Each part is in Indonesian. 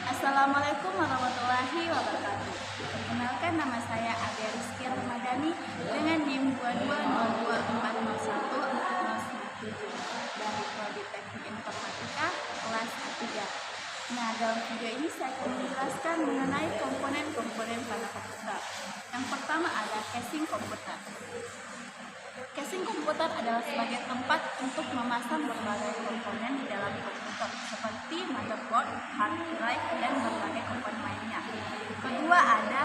Assalamualaikum warahmatullahi wabarakatuh. Perkenalkan, nama saya Adia Rizky Ramadhani dengan NIM 222401407 dari Prodi Teknik Informatika kelas 3. Nah, dalam video ini saya akan menjelaskan mengenai komponen-komponen pada komputer. Yang pertama ada casing komputer. Casing komputer adalah sebagai tempat untuk memasang berbagai komponen di dalam komputer seperti motherboard, hard drive, dan berbagai komponen lainnya. Kedua ada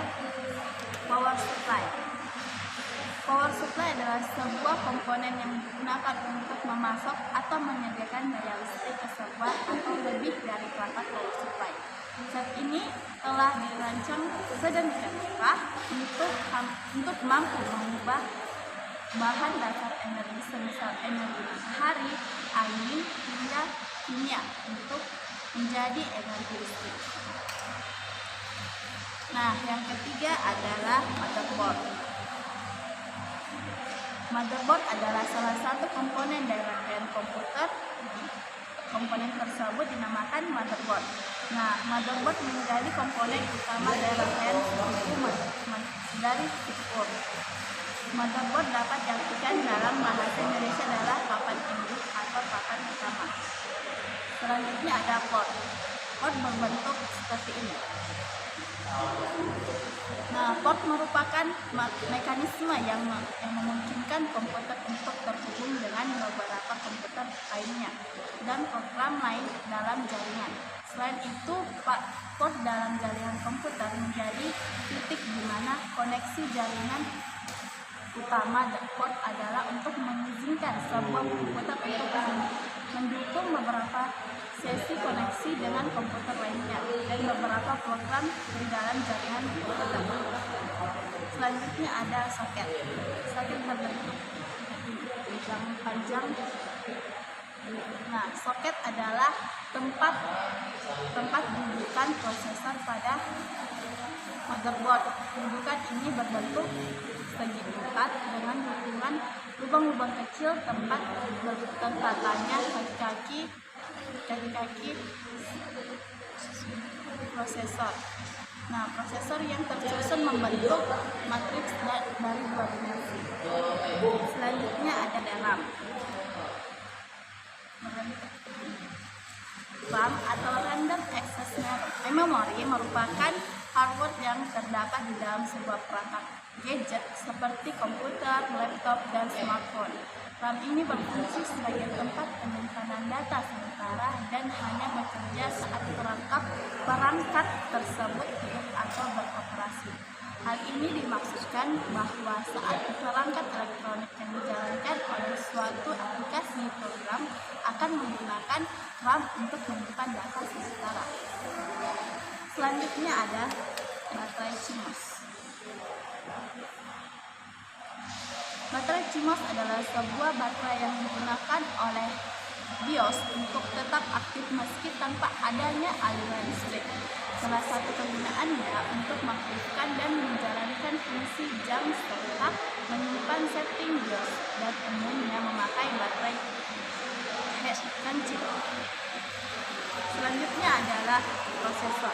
power supply. Power supply adalah sebuah komponen yang digunakan untuk memasok atau menyediakan daya listrik ke sebuah atau lebih dari perangkat power supply. Saat ini telah dirancang sedemikian rupa untuk mampu mengubah bahan dasar energi semisal energi matahari, angin, hingga kimia untuk menjadi energi listrik. Nah, yang ketiga adalah motherboard. Motherboard adalah salah satu komponen dari rangkaian komputer. Komponen tersebut dinamakan motherboard. Nah, motherboard menjadi komponen utama dari rangkaian dari chipboard. Motherboard dapat diartikan dalam bahasa Indonesia adalah papan induk atau papan utama. Selanjutnya ada port. Port berbentuk seperti ini. Nah, port merupakan mekanisme yang memungkinkan komputer untuk terhubung dengan beberapa komputer lainnya dan program lain dalam jaringan. Selain itu, port dalam jaringan komputer menjadi titik di mana koneksi jaringan utama. Port adalah untuk mengizinkan sebuah komputer untuk mendukung beberapa sesi koneksi dengan komputer lainnya dan beberapa program di dalam jaringan komputer. Selanjutnya ada soket. Soket berbentuk panjang. Nah, soket adalah tempat dudukan prosesor pada motherboard. Dudukan ini berbentuk segi empat dengan dukungan lubang-lubang kecil tempat bertempatannya kaki-kaki prosesor. Nah, prosesor yang tersusun membentuk matriks dari dua dimensi. Selanjutnya ada RAM. RAM atau Random Access Memory merupakan hardware yang terdapat di dalam sebuah perangkat gadget seperti komputer, laptop, dan smartphone. RAM ini berfungsi sebagai tempat penyimpanan data sementara dan hanya bekerja saat perangkat tersebut hidup atau beroperasi. Hal ini dimaksudkan bahwa saat perangkat elektronik yang dijalankan oleh suatu aplikasi program akan menggunakan RAM untuk menyimpan data sementara. Selanjutnya ada baterai CMOS. Baterai CMOS adalah sebuah baterai yang digunakan oleh BIOS untuk tetap aktif meski tanpa adanya aliran listrik. Salah satu penggunaannya untuk mengaktifkan dan menjalankan fungsi jam serta menyimpan setting BIOS dan umumnya memakai baterai head dan chip. Selanjutnya adalah prosesor.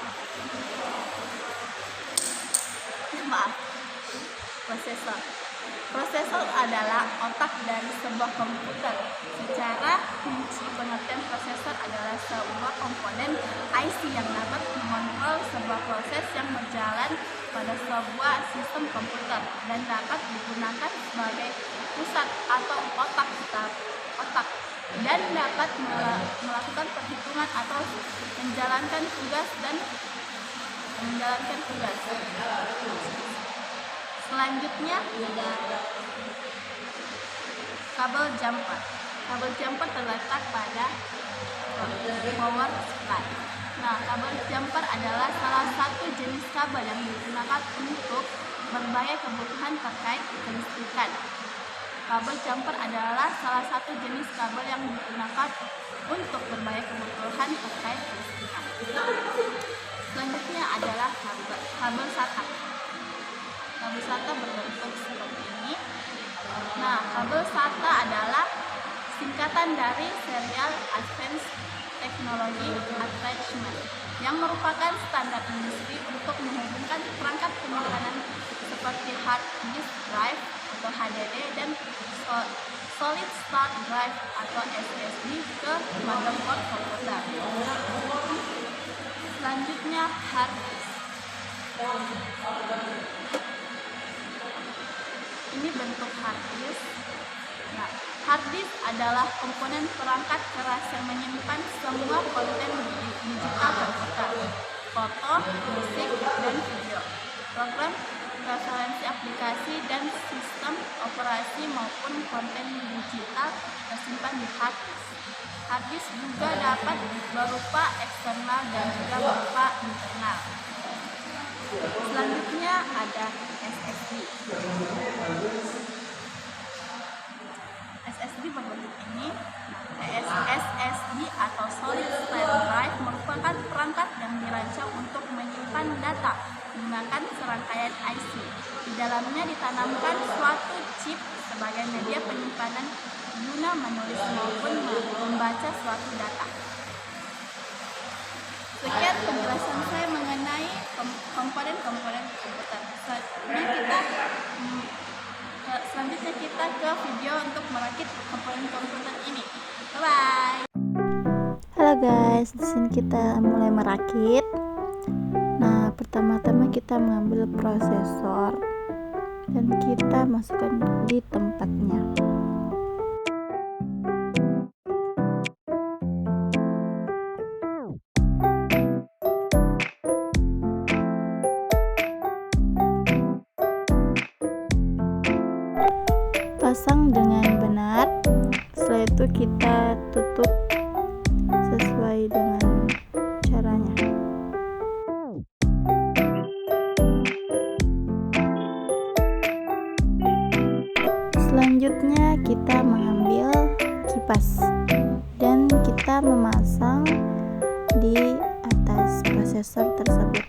Prosesor adalah otak dari sebuah komputer. Secara kunci pengertian prosesor adalah sebuah komponen IC yang dapat mengontrol sebuah proses yang berjalan pada sebuah sistem komputer dan dapat digunakan sebagai pusat atau otak dan dapat melakukan perhitungan atau menjalankan tugas. Selanjutnya kabel jumper. Kabel jumper terletak pada power supply. Nah, kabel jumper adalah salah satu jenis kabel yang digunakan untuk berbagai kebutuhan terkait kelistrikan. Kabel jumper adalah salah satu jenis kabel yang digunakan untuk berbagai kebutuhan terkait kelistrikan. Selanjutnya adalah kabel SATA. Kabel SATA berbentuk seperti ini. Nah, kabel SATA adalah singkatan dari Serial Advanced teknologi attachment yang merupakan standar industri untuk menghubungkan perangkat penyimpanan seperti hard disk drive atau HDD dan solid state drive atau SSD ke motherboard komputer. Selanjutnya hard disk. Ini bentuk hard disk. Nah, hard disk adalah komponen perangkat keras yang menyimpan semua konten digital komputer, foto, musik, dan video, program, referensi aplikasi, dan sistem operasi maupun konten digital tersimpan di hard disk. Hard disk juga dapat berupa eksternal dan juga berupa internal. Selanjutnya ada SSD. SSD berbentuk ini. SSD atau Solid State Drive merupakan perangkat yang dirancang untuk menyimpan data menggunakan serangkaian IC. Di dalamnya ditanamkan suatu chip sebagai media penyimpanan guna menulis maupun membaca suatu data. Sekian penjelasan saya mengenai komponen-komponen komputer. Selanjutnya kita ke video untuk merakit komponen komputer ini. Bye. Halo guys, di sini kita mulai merakit. Nah, pertama-tama kita mengambil prosesor dan kita masukkan di tempatnya. Pasang dengan benar. Setelah itu kita tutup sesuai dengan caranya. Selanjutnya kita mengambil kipas dan kita memasang di atas prosesor tersebut.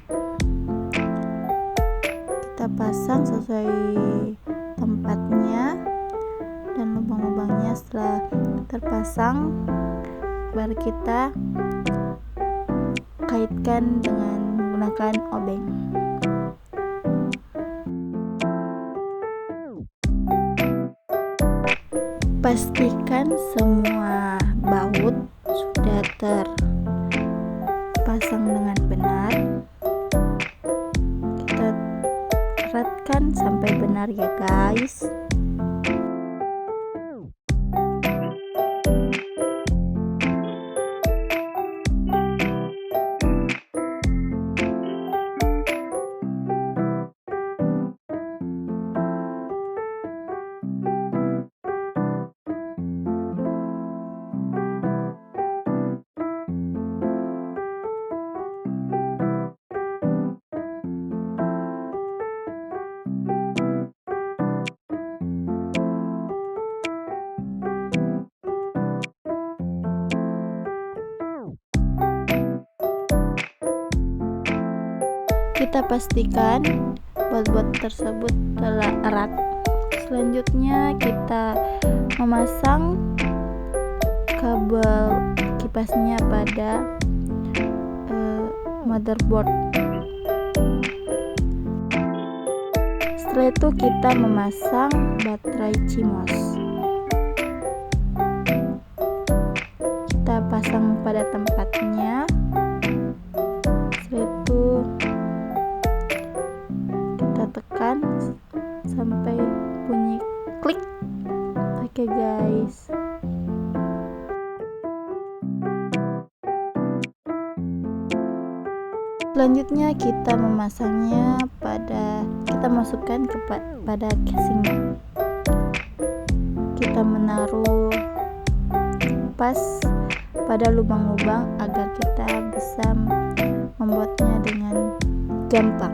Kita pasang sesuai tempatnya dan lubang-lubangnya. Setelah terpasang, baru kita kaitkan dengan menggunakan obeng. Pastikan semua baut sudah terpasang dengan benar. Kita eratkan sampai benar ya guys. Kita pastikan baut-baut tersebut telah erat. Selanjutnya kita memasang kabel kipasnya pada motherboard. Setelah itu kita memasang baterai CMOS. Kita pasang pada tempatnya. Setelah itu kita tekan sampai bunyi klik. Oke guys. Selanjutnya kita memasangnya kita masukkan pada casingnya. Kita menaruh pas pada lubang-lubang agar kita bisa membuatnya dengan gampang.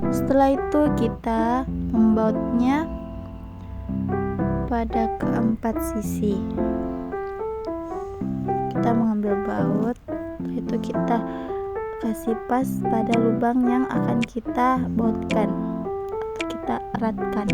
Setelah itu kita membautnya pada keempat sisi. Kita mengambil baut, itu kita kasih pas pada lubang yang akan kita bautkan atau kita eratkan.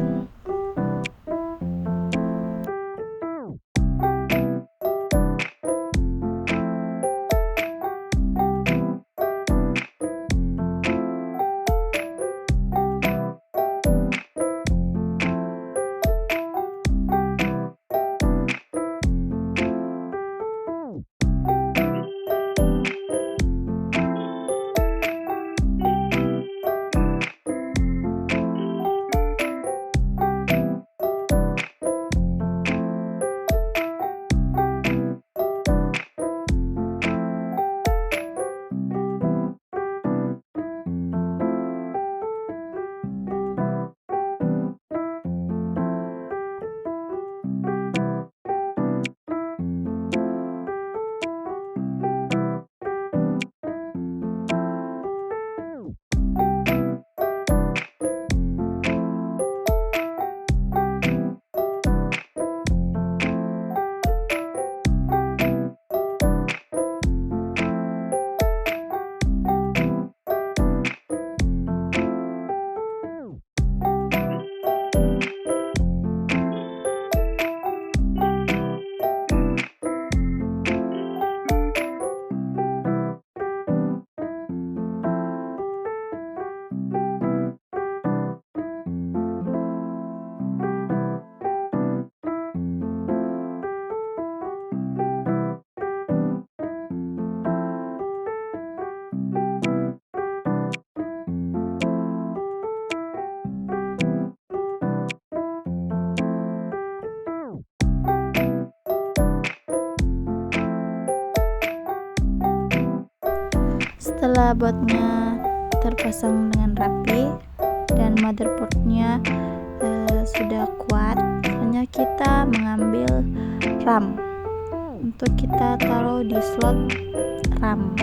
Setelah bautnya terpasang dengan rapi dan motherboardnya sudah kuat, hanya kita mengambil RAM untuk kita taruh di slot RAM.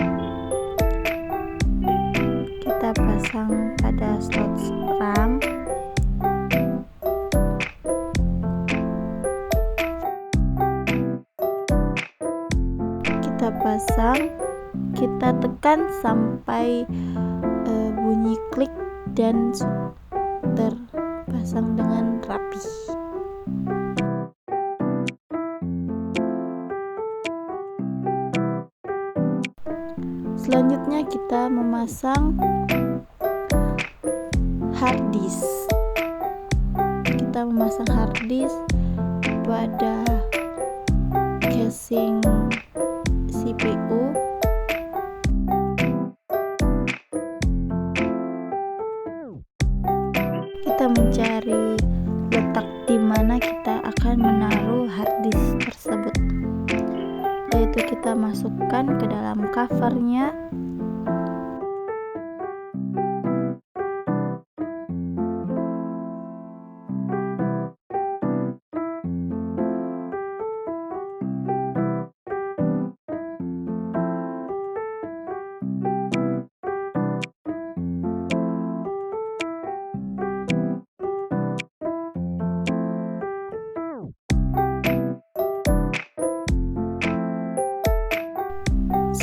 Kita pasang pada slot RAM. Kita pasang, kita tekan sampai bunyi klik dan terpasang dengan rapi. Selanjutnya kita memasang hard disk. Kita memasang hard disk pada casing CPU. Kita mencari letak di mana kita akan menaruh hard disk tersebut. Setelah itu kita masukkan ke dalam covernya.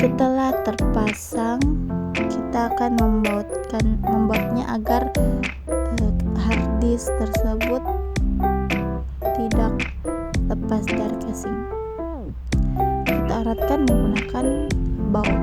Setelah terpasang, kita akan membuatnya agar hard disk tersebut tidak lepas dari casing. Kita eratkan menggunakan baut.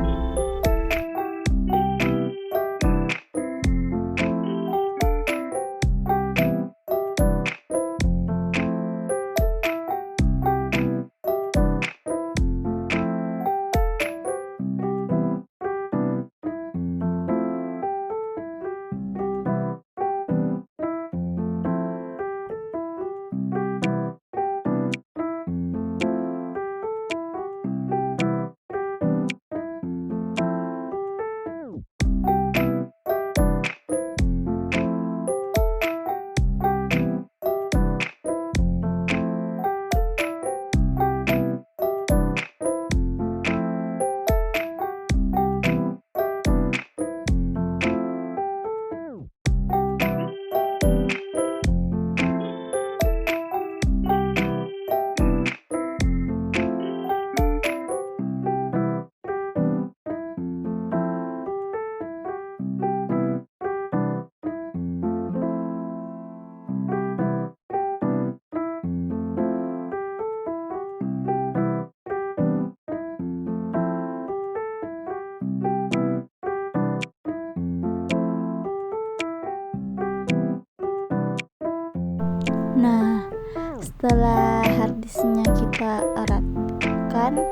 Setelah harddisknya kita eratkan,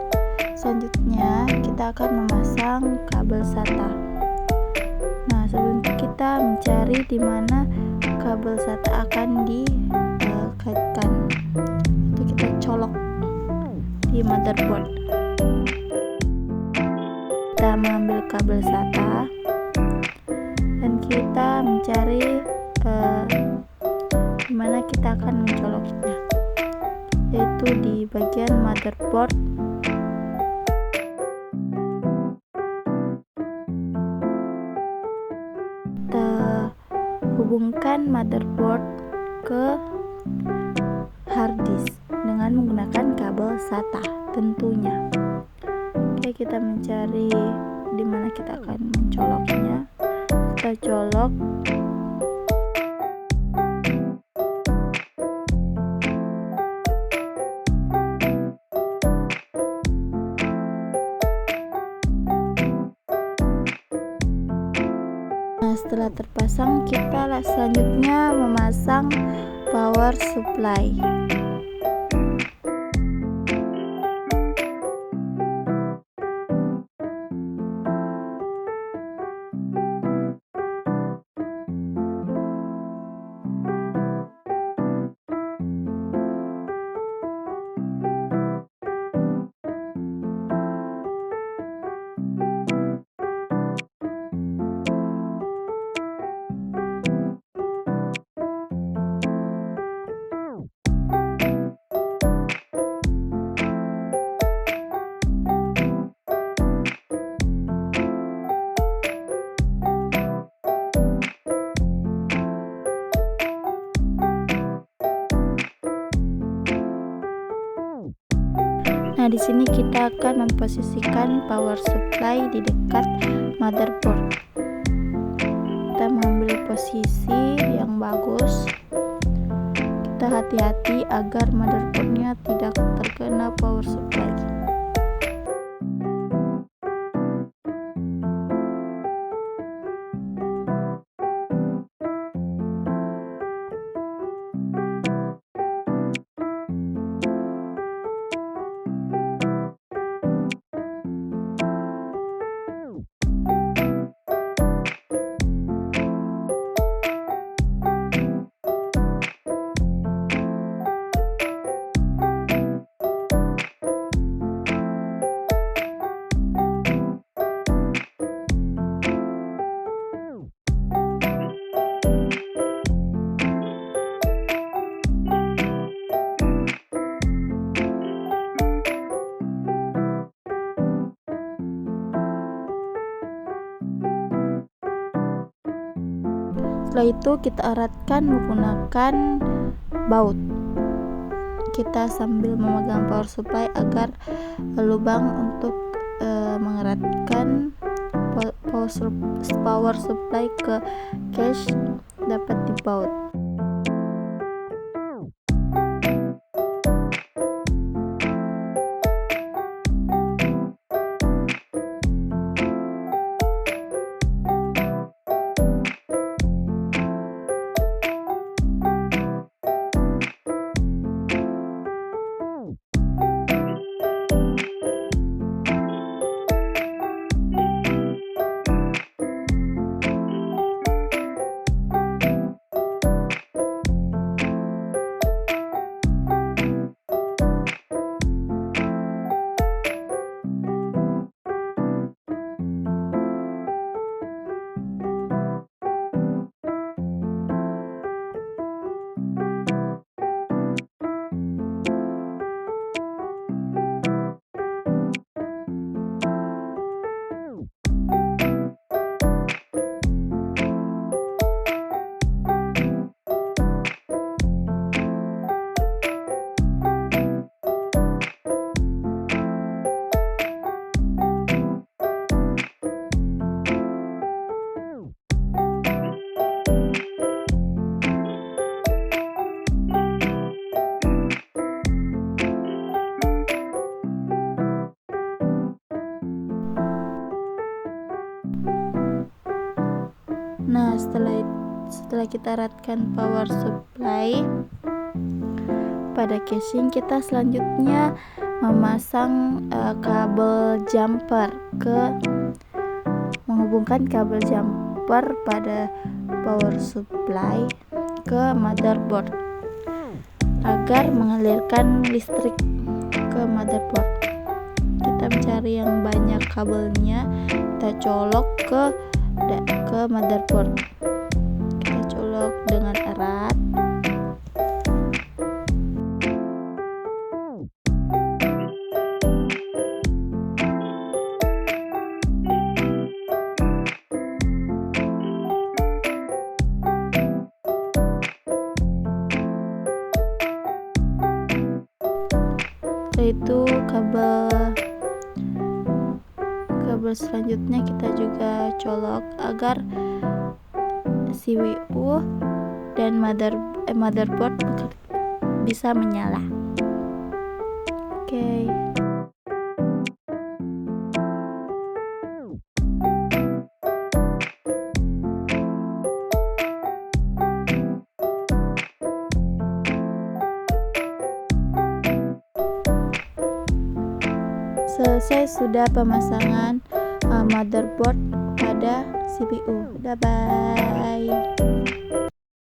selanjutnya kita akan memasang kabel SATA. Nah, sebelum kita mencari di mana kabel SATA akan dikaitkan, itu kita colok di motherboard. Kita mengambil kabel SATA dan kita mencari di mana kita akan mencoloknya, yaitu di bagian motherboard. Kita hubungkan motherboard ke harddisk dengan menggunakan kabel SATA tentunya. Oke, kita mencari di mana kita akan mencoloknya. Kita colok. Nah, setelah terpasang, kita selanjutnya memasang power supply. Nah, di sini kita akan memposisikan power supply di dekat motherboard. Kita mengambil posisi yang bagus. Kita hati-hati agar motherboardnya tidak terkena power supply. Setelah itu kita eratkan menggunakan baut. Kita sambil memegang power supply agar lubang untuk mengeratkan power supply ke cache dapat dibaut. Nah, setelah kita eratkan power supply, pada casing kita selanjutnya memasang kabel jumper menghubungkan kabel jumper pada power supply ke motherboard agar mengalirkan listrik ke motherboard. Kita mencari yang banyak kabelnya, kita colok ke motherboard. Kita colok dengan erat. Setelah itu kabel selanjutnya kita juga colok agar CPU dan motherboard bisa menyala. Oke. Selesai sudah pemasangan motherboard pada CPU. Bye bye.